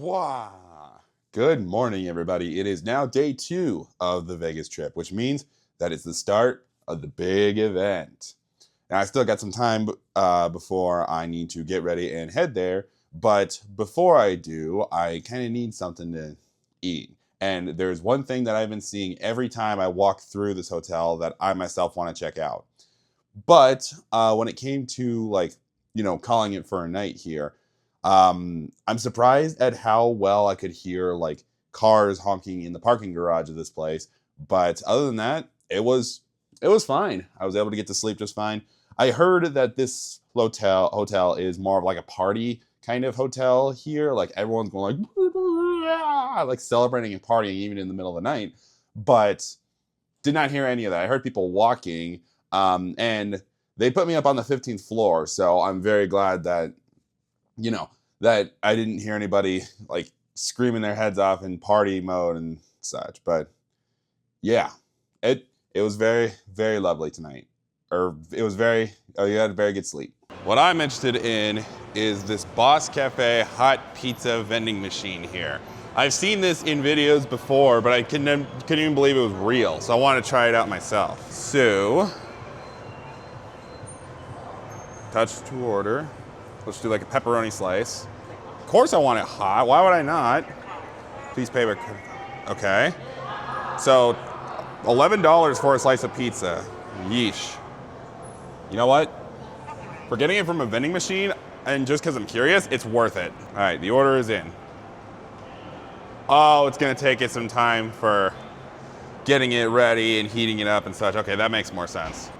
Wow. Good morning, everybody. It is now day 2 of the Vegas trip, which means that it's the start of the big event. Now, I still got some time before I need to get ready and head there, but before I do, I kind of need something to eat. And there's one thing that I've been seeing every time I walk through this hotel that I myself want to check out. But when it came to calling it for a night here, I'm surprised at how well I could hear cars honking in the parking garage of this place. But other than that, it was fine. I was able to get to sleep just fine. I heard that this hotel is more of like a party kind of hotel here. Like everyone's going like celebrating and partying even in the middle of the night. But did not hear any of that. I heard people walking, and they put me up on the 15th floor. So I'm very glad that that I didn't hear anybody like screaming their heads off in party mode and such. But yeah, it was very, very lovely tonight. You had a very good sleep. What I'm interested in is this Boss Cafe hot pizza vending machine here. I've seen this in videos before, but I couldn't even believe it was real. So I want to try it out myself. So, touch to order. Let's do like a pepperoni slice. Of course I want it hot. Why would I not? Please pay with... Okay. So, $11 for a slice of pizza. Yeesh. You know what? For getting it from a vending machine, and just because I'm curious, it's worth it. All right, the order is in. Oh, it's gonna take it some time for getting it ready and heating it up and such. Okay, that makes more sense.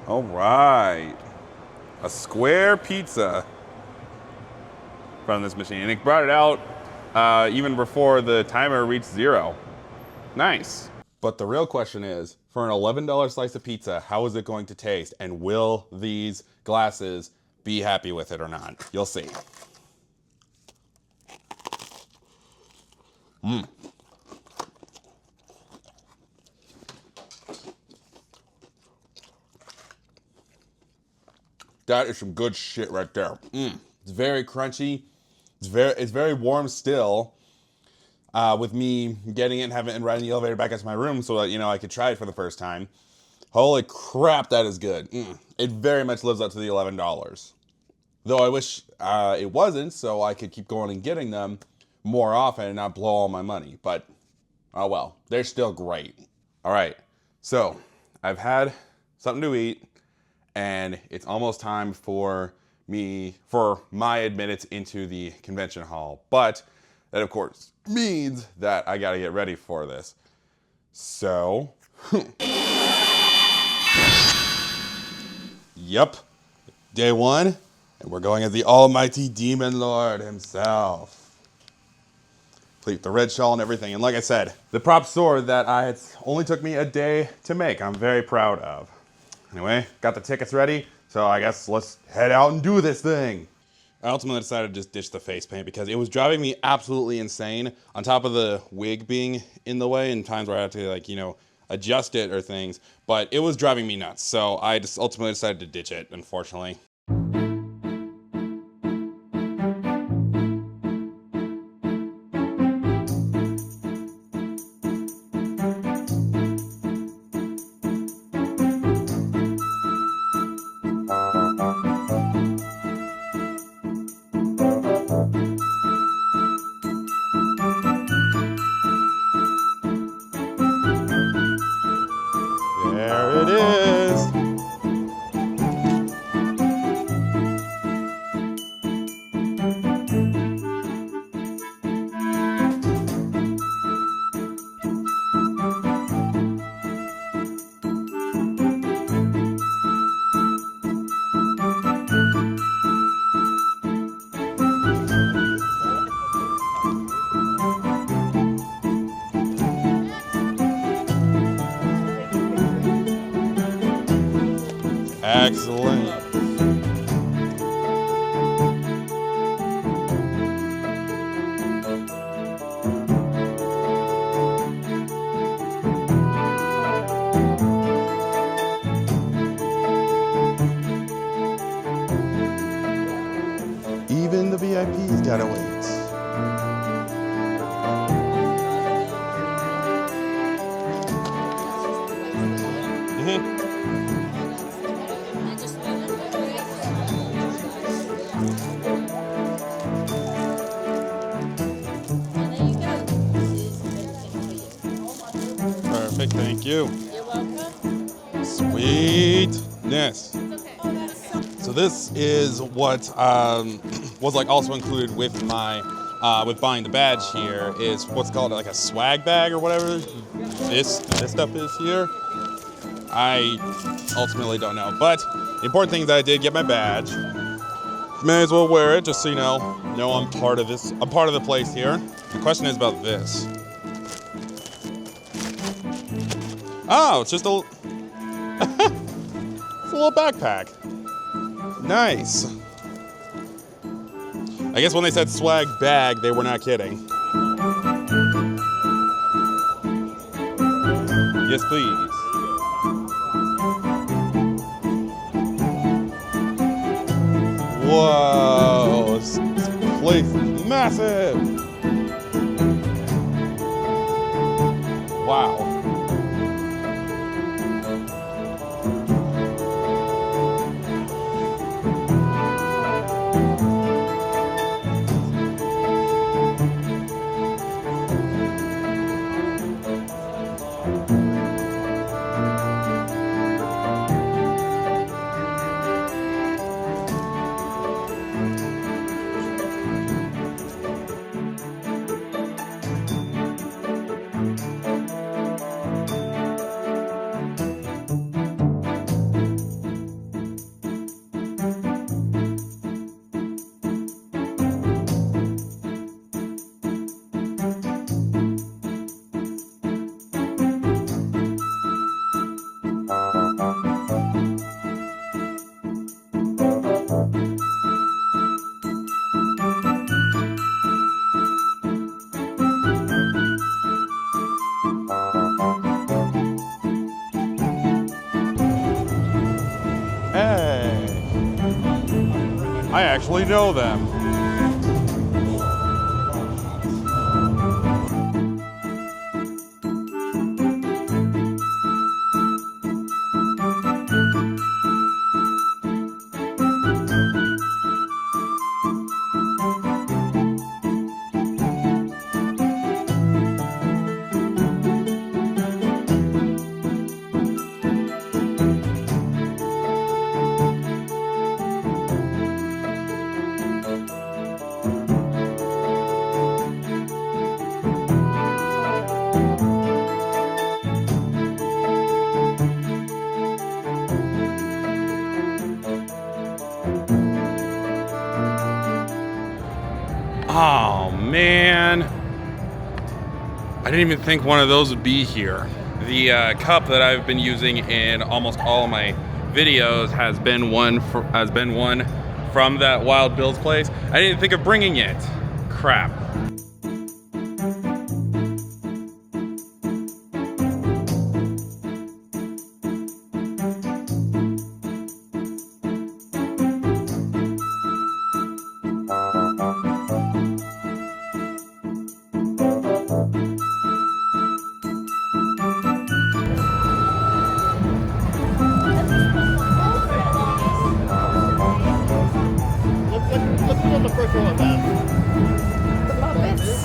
All right, a square pizza from this machine. And it brought it out even before the timer reached 0. Nice. But the real question is, for an $11 slice of pizza, how is it going to taste? And will these glasses be happy with it or not? You'll see. That is some good shit right there. It's very crunchy. It's very warm still. With me getting it and having it and riding the elevator back up to my room so that I could try it for the first time. Holy crap, that is good. It very much lives up to the $11. Though I wish it wasn't, so I could keep going and getting them more often and not blow all my money. But oh well, they're still great. All right, so I've had something to eat, and it's almost time for my admittance into the convention hall. But that, of course, means that I gotta get ready for this. So, yep, day 1, and we're going as the almighty demon lord himself. Complete with the red shawl and everything. And like I said, the prop sword that it only took me a day to make, I'm very proud of. Anyway, got the tickets ready, so I guess let's head out and do this thing. I ultimately decided to just ditch the face paint because it was driving me absolutely insane, on top of the wig being in the way and times where I had to adjust it or things, but it was driving me nuts. So I just ultimately decided to ditch it, unfortunately. There it is. Excellent. VIPs gotta wait. Perfect, thank you. You're welcome. Sweetness. So this is what was like also included with my with buying the badge here is what's called like a swag bag or whatever this stuff is here. I ultimately don't know, but the important thing is that I did get my badge. May as well wear it just so you know I'm part of this. I'm part of the place here. The question is about this. Oh, it's just a it's a little backpack. Nice. I guess when they said swag bag, they were not kidding. Yes, please. Whoa, this place is massive. Wow. Hey, I actually know them. Oh man, I didn't even think one of those would be here. The cup that I've been using in almost all of my videos has been one from that Wild Bill's place. I didn't think of bringing it. Crap. Let's put on the first row of that. The Muppets.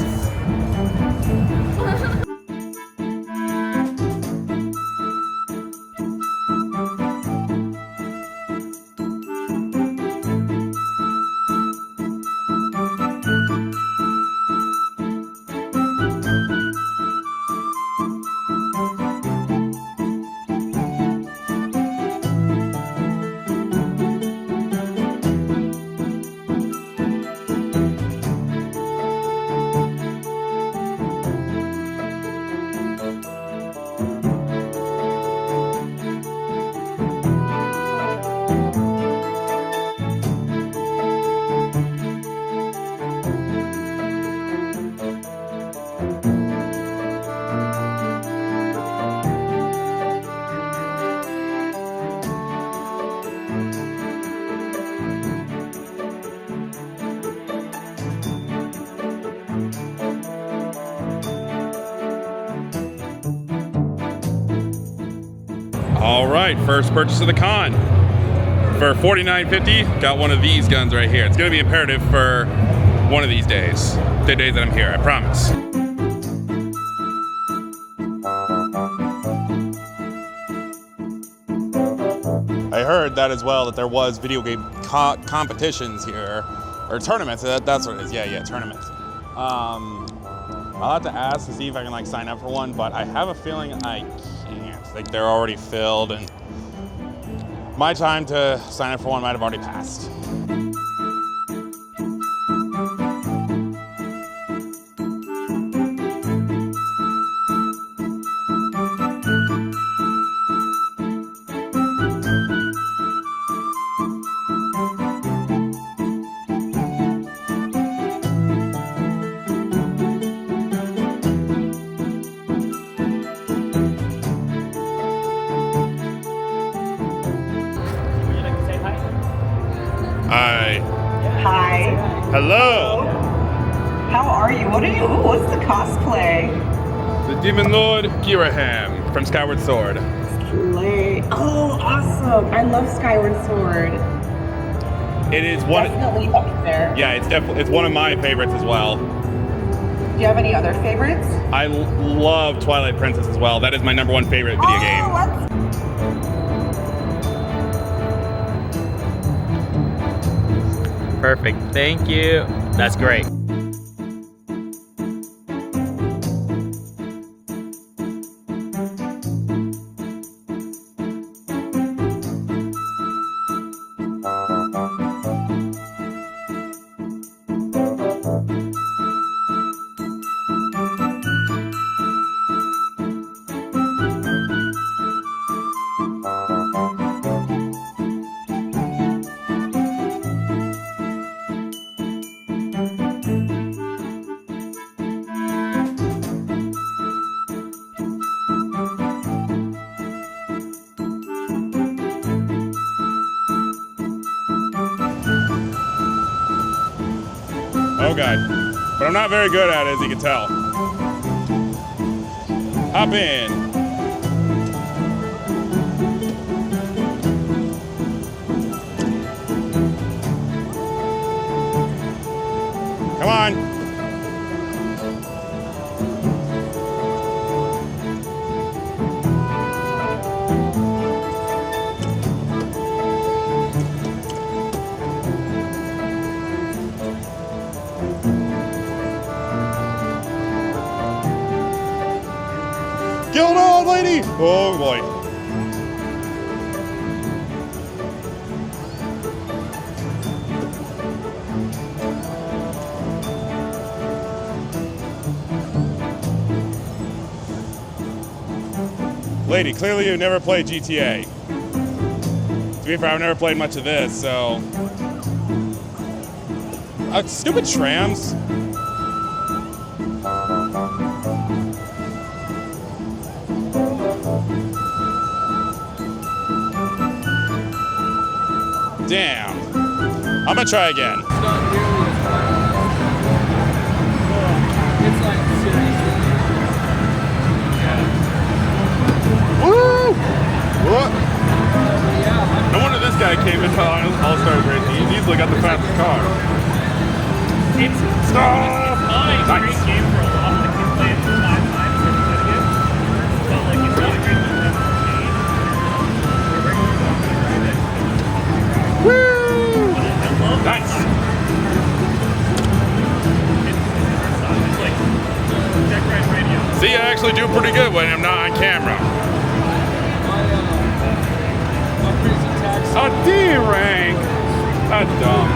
All right, first purchase of the con. For $49.50, got one of these guns right here. It's gonna be imperative for one of these days. The days that I'm here, I promise. I heard that as well, that there was video game competitions here, or tournaments. That's what it is. Yeah, tournaments. I'll have to ask to see if I can like sign up for one, but I have a feeling I can't. Like they're already filled, and my time to sign up for one might have already passed. Hi. Hello. How are you? What are you? Ooh, what's the cosplay? The Demon Lord Giraham from Skyward Sword. Slay. Oh, awesome. I love Skyward Sword. It is one. Definitely up there. Yeah, it's one of my favorites as well. Do you have any other favorites? I love Twilight Princess as well. That is my #1 favorite video game. Let's... Perfect, thank you. That's great. Oh god. But I'm not very good at it, as you can tell. Hop in. Come on. Get on, lady! Oh boy. Lady, clearly you've never played GTA. To be fair, I've never played much of this, so. Stupid trams. Damn. I'm gonna try again. It's not nearly as hard. It's like seriously. Woo! What? Yeah. No wonder this guy came into All-Star racing. He's easily got the fastest car. It's not a great game for a lot. Like, you play it 5 times or competitive. But, like, it's not a great game to game. Woo! I love Nice. It's like deck ride radio. See, I actually do pretty good when I'm not on camera. My crazy tax. A D rank. That's dumb.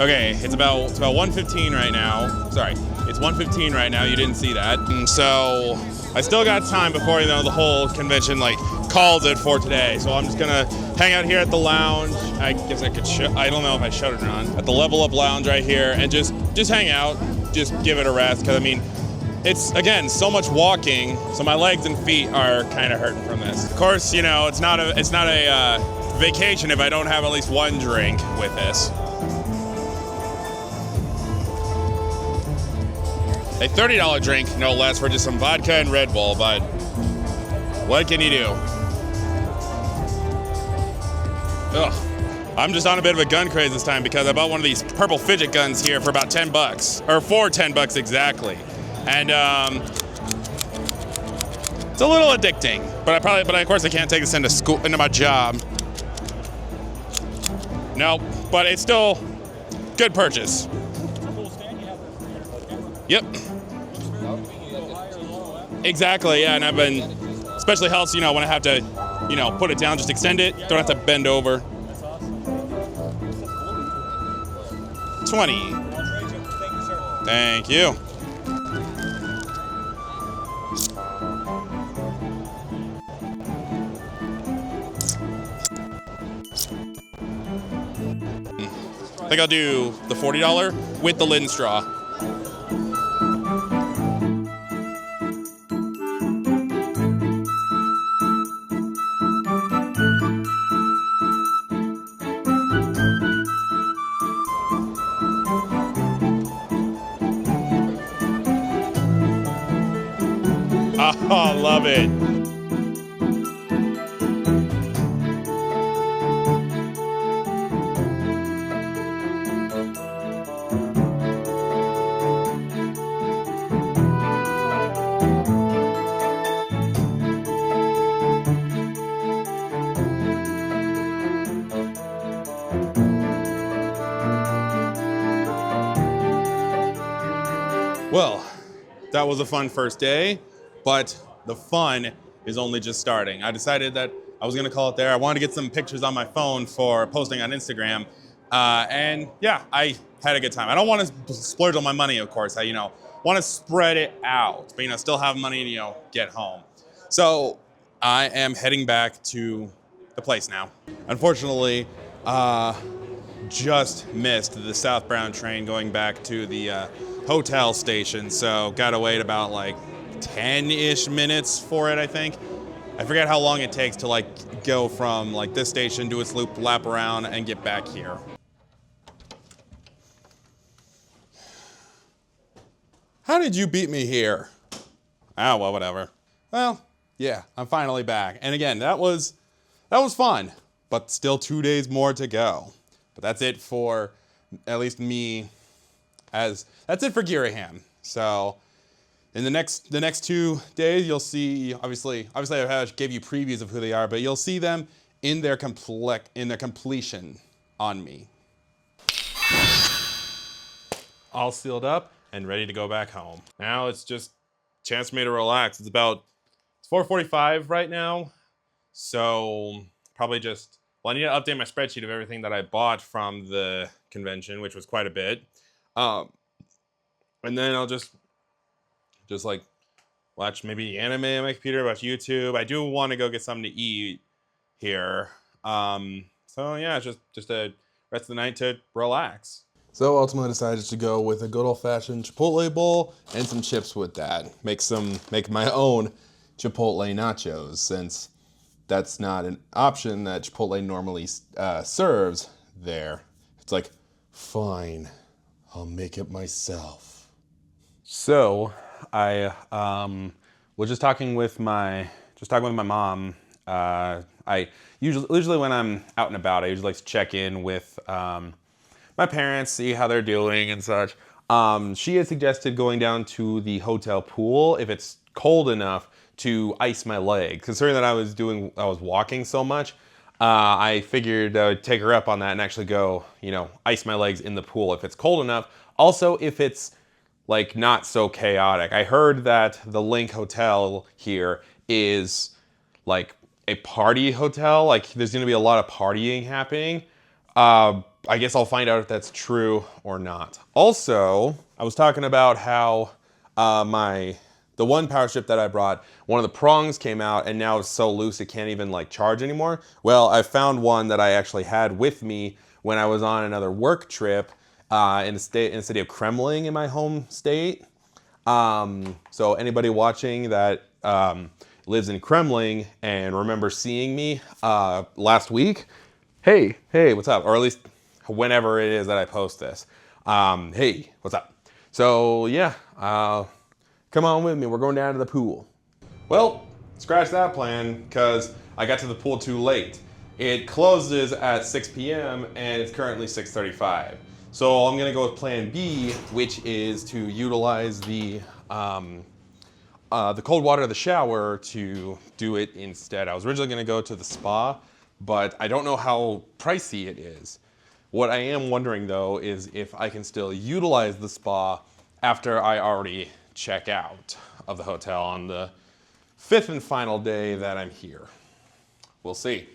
Okay, it's about 1:15 right now. Sorry, it's 1:15 right now. You didn't see that, and so I still got time before the whole convention like calls it for today. So I'm just gonna hang out here at the lounge. I guess I could. I don't know if I shut it or not. At the LVL Up lounge right here, and just hang out, just give it a rest. Because I mean, it's again so much walking, so my legs and feet are kind of hurting from this. Of course, it's not a vacation if I don't have at least one drink with this. A $30 drink, no less, for just some vodka and Red Bull, but what can you do? Ugh. I'm just on a bit of a gun craze this time because I bought one of these purple fidget guns here for about 10 bucks, or for 10 bucks exactly. And it's a little addicting, but of course I can't take this into school, into my job. Nope, but it's still good purchase. Yep. Exactly, yeah, and I've been, especially helps, when I have to, put it down, just extend it, don't have to bend over. 20. Thank you. I think I'll do the $40 with the lid and straw. Oh, love it. Well, that was a fun first day, but the fun is only just starting. I decided that I was gonna call it there. I wanted to get some pictures on my phone for posting on Instagram. And yeah, I had a good time. I don't want to splurge on my money, of course. I, want to spread it out, but, still have money to, get home. So I am heading back to the place now. Unfortunately, just missed the southbound train going back to the hotel station. So gotta wait about like 10-ish minutes for it, I think. I forget how long it takes to go from this station, do its loop, lap around, and get back here. How did you beat me here? Ah, well, whatever. Well, yeah, I'm finally back. And again, that was fun, but still 2 days more to go. But that's it for at least me. That's it for Giraham. So in the next 2 days, you'll see. Obviously, I gave you previews of who they are, but you'll see them in their completion on me. All sealed up and ready to go back home. Now it's just a chance for me to relax. It's 4:45 right now, so probably just. Well, I need to update my spreadsheet of everything that I bought from the convention, which was quite a bit. And then I'll just watch maybe anime on my computer, watch YouTube. I do want to go get something to eat here. So yeah, just a rest of the night to relax. So ultimately decided to go with a good old-fashioned Chipotle bowl and some chips with that. Make my own Chipotle nachos, since that's not an option that Chipotle normally serves there. It's like, fine, I'll make it myself. So I was just talking with my mom. I usually when I'm out and about, I usually like to check in with my parents, see how they're doing and such. She had suggested going down to the hotel pool if it's cold enough to ice my legs. Considering that I was walking so much, I figured I would take her up on that and actually go, ice my legs in the pool if it's cold enough. Also, if it's not so chaotic. I heard that the Link Hotel here is a party hotel. There's gonna be a lot of partying happening. I guess I'll find out if that's true or not. Also, I was talking about how the one power strip that I brought, one of the prongs came out and now it's so loose it can't even like charge anymore. Well, I found one that I actually had with me when I was on another work trip in the city of Kremling in my home state. So anybody watching that lives in Kremling and remember seeing me last week, hey, what's up? Or at least whenever it is that I post this. Hey, what's up? So yeah, come on with me. We're going down to the pool. Well, scratch that plan because I got to the pool too late. It closes at 6 p.m. and it's currently 6:35. So I'm gonna go with plan B, which is to utilize the cold water of the shower to do it instead. I was originally gonna go to the spa, but I don't know how pricey it is. What I am wondering though is if I can still utilize the spa after I already check out of the hotel on the 5th and final day that I'm here. We'll see.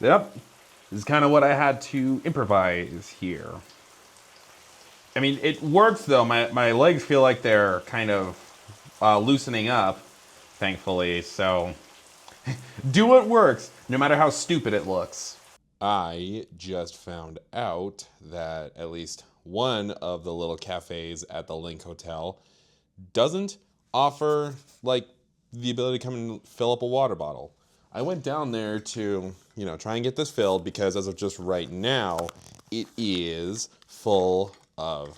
Yep, this is kind of what I had to improvise here. I mean, it works though. My legs feel like they're kind of loosening up, thankfully. So do what works, no matter how stupid it looks. I just found out that at least one of the little cafes at the Link Hotel doesn't offer like the ability to come and fill up a water bottle. I went down there to, try and get this filled because as of just right now, it is full of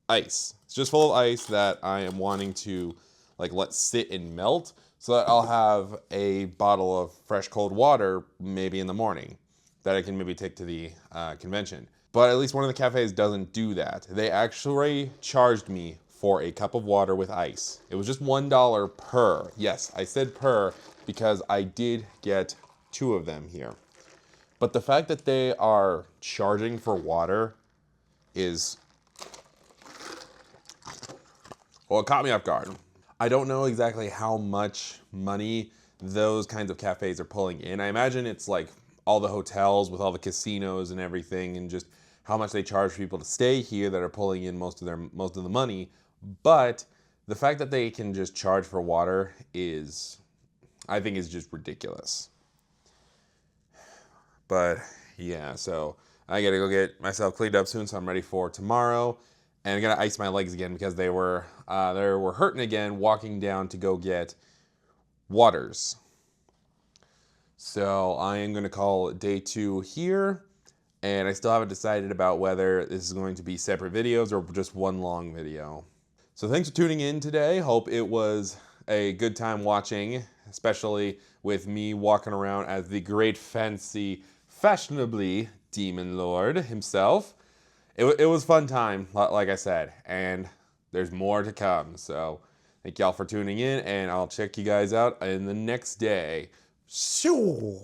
ice. It's just full of ice that I am wanting to let sit and melt so that I'll have a bottle of fresh cold water maybe in the morning that I can maybe take to the convention. But at least one of the cafes doesn't do that. They actually charged me for a cup of water with ice. It was just $1 per. Yes, I said per because I did get 2 of them here. But the fact that they are charging for water is, well, it caught me off guard. I don't know exactly how much money those kinds of cafes are pulling in. I imagine it's like all the hotels with all the casinos and everything and just how much they charge people to stay here that are pulling in most of the money. But the fact that they can just charge for water is, I think, is just ridiculous. But yeah, so I gotta go get myself cleaned up soon so I'm ready for tomorrow. And I'm gonna ice my legs again because they were hurting again walking down to go get waters. So I am gonna call day 2 here. And I still haven't decided about whether this is going to be separate videos or just one long video. So thanks for tuning in today. Hope it was a good time watching, especially with me walking around as the great fancy, fashionably demon lord himself. It was fun time, like I said, and there's more to come. So thank y'all for tuning in, and I'll check you guys out in the next day. Shoo!